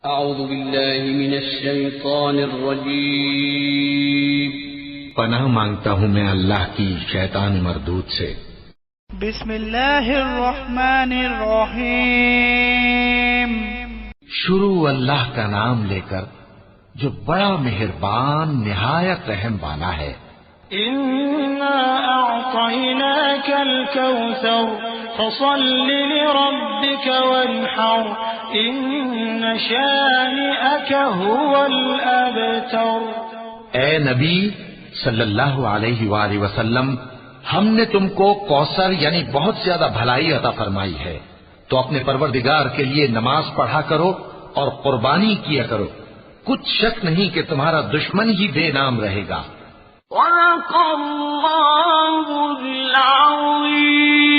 اعوذ باللہ من الشیطان الرجیم، پناہ مانگتا ہوں میں اللہ کی شیطان مردود سے۔ بسم اللہ الرحمن الرحیم، شروع اللہ کا نام لے کر جو بڑا مہربان نہایت رحم والا ہے۔ انا اعطیناک الکوثر فصل لربک وانحر ان شانئک هو الابتر۔ اے نبی صلی اللہ علیہ وآلہ وسلم، ہم نے تم کو کوثر یعنی بہت زیادہ بھلائی عطا فرمائی ہے، تو اپنے پروردگار کے لیے نماز پڑھا کرو اور قربانی کیا کرو، کچھ شک نہیں کہ تمہارا دشمن ہی بے نام رہے گا۔ صدق اللہ العظیم۔